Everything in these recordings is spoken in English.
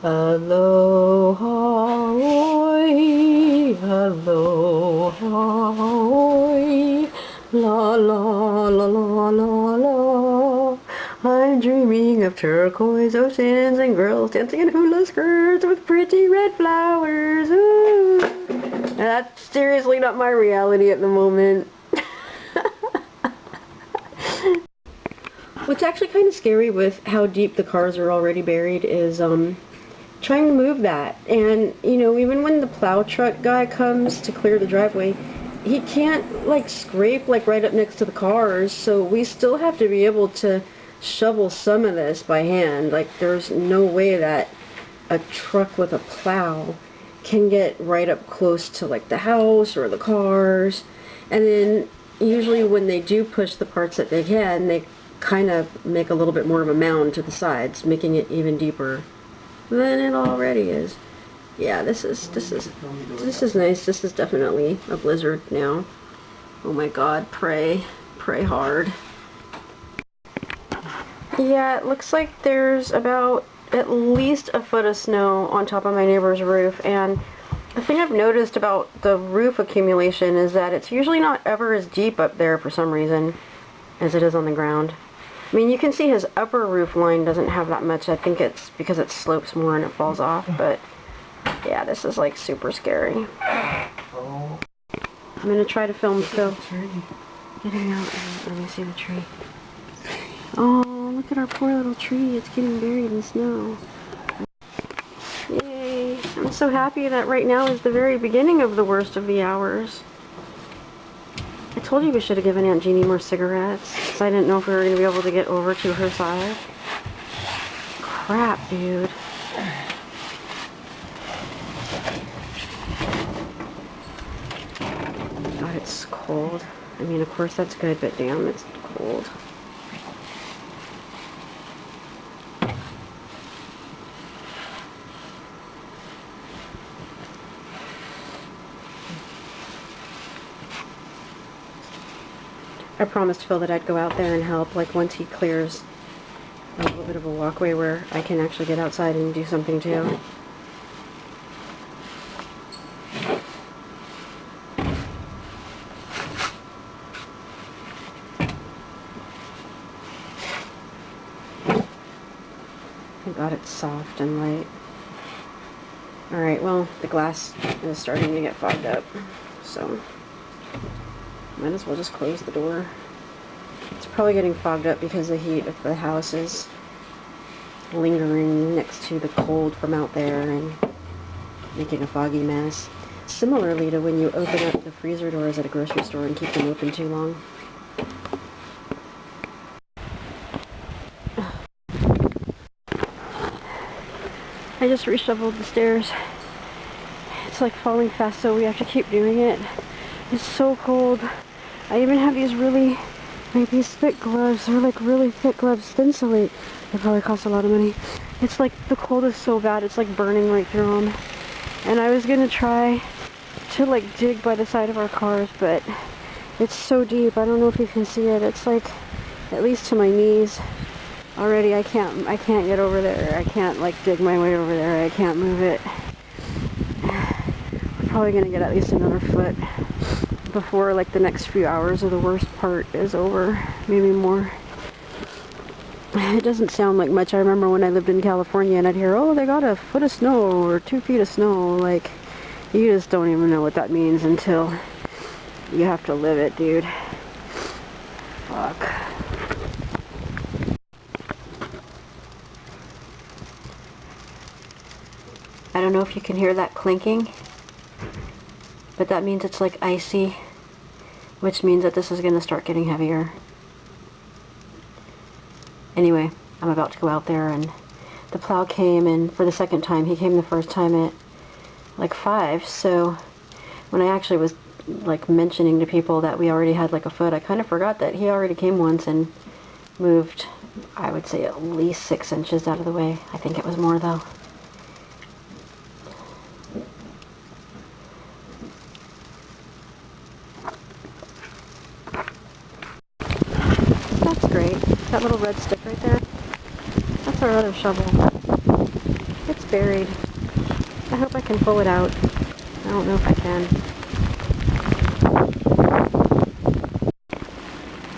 Aloha, oi, aloha, oi, la la la la la la. I'm dreaming of turquoise oceans and girls dancing in hula skirts with pretty red flowers. Ooh. That's seriously not my reality at the moment. What's actually kind of scary with how deep the cars are already buried is trying to move that. And, you know, even when the plow truck guy comes to clear the driveway, he can't, like, scrape, like, right up next to the cars, so we still have to be able to shovel some of this by hand. Like, there's no way that a truck with a plow can get right up close to, like, the house or the cars. And then, usually when they do push the parts that they can, they kind of make a little bit more of a mound to the sides, making it even deeper than it already is. Yeah, this is nice. This is definitely a blizzard now. Oh my god, pray hard. Yeah, it looks like there's about at least a foot of snow on top of my neighbor's roof, and the thing I've noticed about the roof accumulation is that it's usually not ever as deep up there for some reason as it is on the ground. I mean, you can see his upper roof line doesn't have that much. I think it's because it slopes more and it falls off, but yeah, this is like super scary. I'm gonna try to film Phil getting out. Let me see the tree. Oh, look at our poor little tree. It's getting buried in snow. Yay. I'm so happy that right now is the very beginning of the worst of the hours. I told you we should have given Aunt Jeannie more cigarettes, because I didn't know if we were going to be able to get over to her side. Crap, dude. God, it's cold. I mean, of course that's good, but damn, it's cold. I promised Phil that I'd go out there and help, like, once he clears a little bit of a walkway where I can actually get outside and do something too. Thank God it's soft and light. Alright, well, the glass is starting to get fogged up, so might as well just close the door. It's probably getting fogged up because the heat of the house is lingering next to the cold from out there and making a foggy mess. Similarly to when you open up the freezer doors at a grocery store and keep them open too long. I just reshoveled the stairs. It's like falling fast, so we have to keep doing it. It's so cold. I even have these these thick gloves. They're like really thick gloves to insulate. They probably cost a lot of money. It's like the cold is so bad, it's like burning right through them. And I was gonna try to like dig by the side of our cars, but it's so deep. I don't know if you can see it. It's like at least to my knees already. I can't get over there. I can't like dig my way over there. I can't move it. We're probably gonna get at least another foot before like the next few hours of the worst part is over, maybe more. It doesn't sound like much. I remember when I lived in California and I'd hear, oh, they got a foot of snow or 2 feet of snow. Like, you just don't even know what that means until you have to live it, dude. Fuck. I don't know if you can hear that clinking, but that means it's like icy, which means that this is going to start getting heavier. Anyway, I'm about to go out there, and the plow came, and for the second time, he came the first time at like 5, so when I actually was like mentioning to people that we already had like a foot, I kind of forgot that he already came once and moved, I would say, at least 6 inches out of the way. I think it was more though. That's great. That little red stick right there, that's our other shovel. It's buried. I hope I can pull it out. I don't know if I can.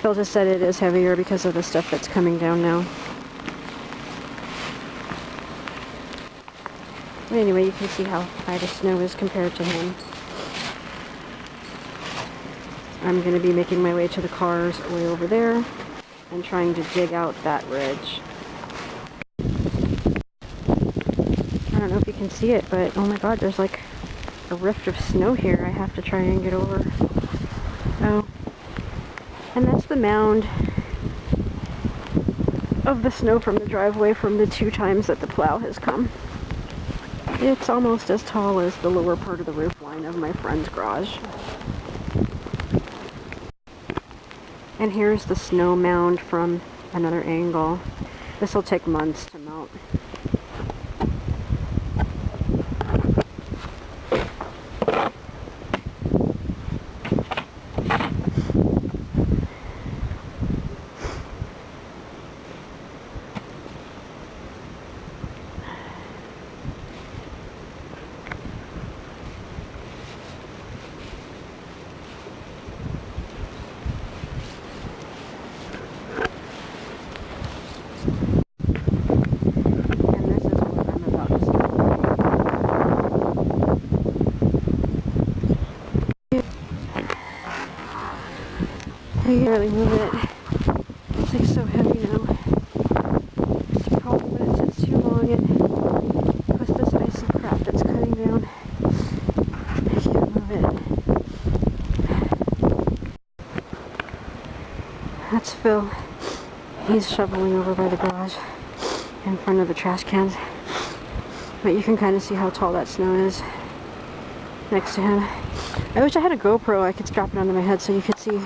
Phil just said it is heavier because of the stuff that's coming down now. Anyway, you can see how high the snow is compared to him. I'm going to be making my way to the cars way over there and trying to dig out that ridge. I don't know if you can see it, but oh my god, there's like a rift of snow here I have to try and get over. Oh. And that's the mound of the snow from the driveway from the 2 times that the plow has come. It's almost as tall as the lower part of the roof line of my friend's garage. And here's the snow mound from another angle. This will take months to melt. I can't really move it. It's like so heavy now. It's probably, but it's just too long. And plus this icy crap that's cutting down. I can't move it. That's Phil. He's shoveling over by the garage in front of the trash cans. But you can kind of see how tall that snow is next to him. I wish I had a GoPro I could strap it onto my head so you could see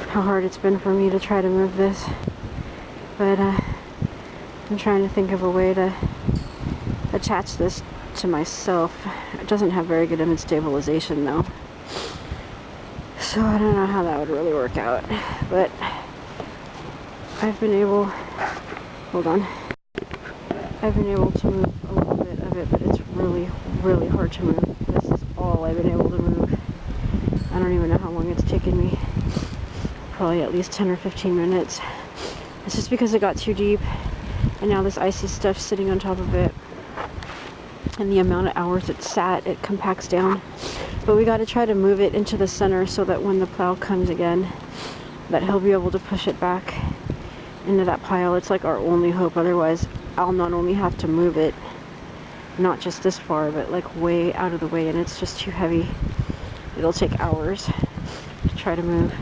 how hard it's been for me to try to move this. But I'm trying to think of a way to attach this to myself. It doesn't have very good image stabilization though. So I don't know how that would really work out. But I've been able, hold on. I've been able to move a little bit of it, but it's really, really hard to move. This is all I've been able to move. I don't even know how long it's taken me. Probably at least 10 or 15 minutes. It's just because it got too deep, and now this icy stuff's sitting on top of it. And the amount of hours it sat, it compacts down. But we gotta try to move it into the center so that when the plow comes again, that he'll be able to push it back into that pile. It's like our only hope. Otherwise, I'll not only have to move it, not just this far, but like way out of the way, and it's just too heavy. It'll take hours to try to move.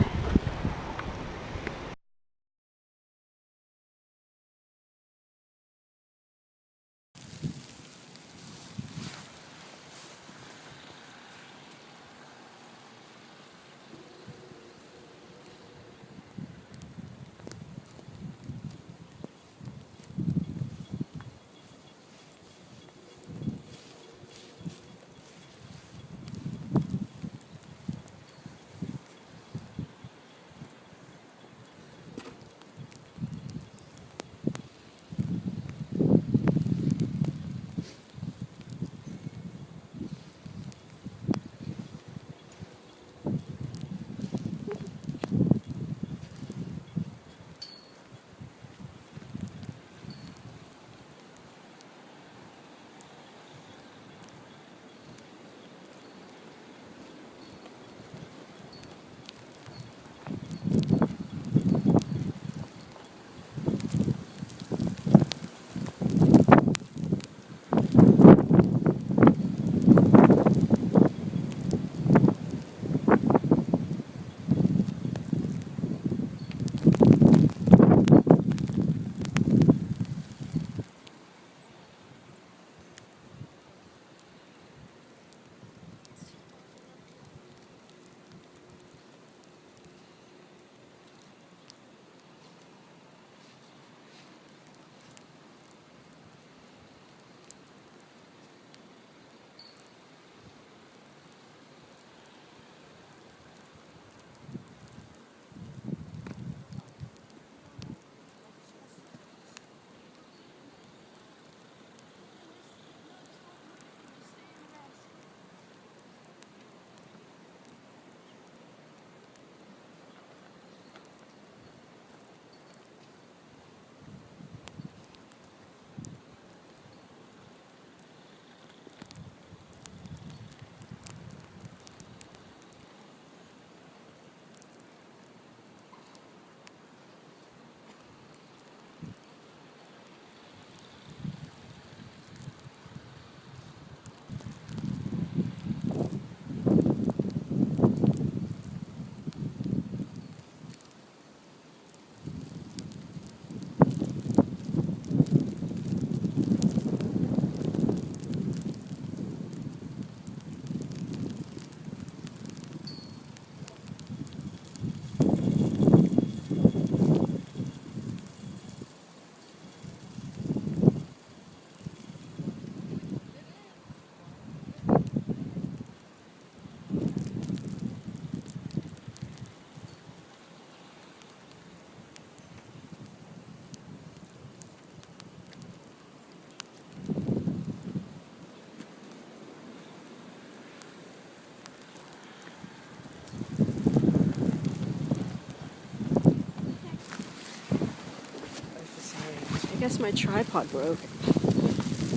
guess my tripod broke.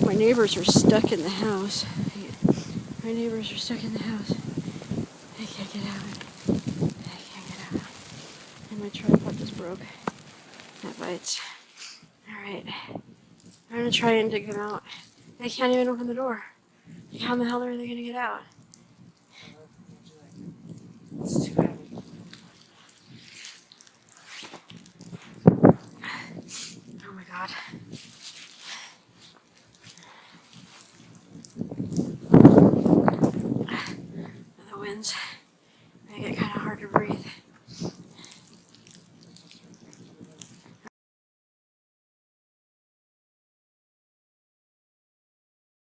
My neighbors are stuck in the house. My neighbors are stuck in the house. I can't get out. I can't get out. And my tripod just broke. That bites. Alright. I'm gonna try and dig them out. They can't even open the door. How in the hell are they gonna get out? It's too heavy. Oh my god. The winds.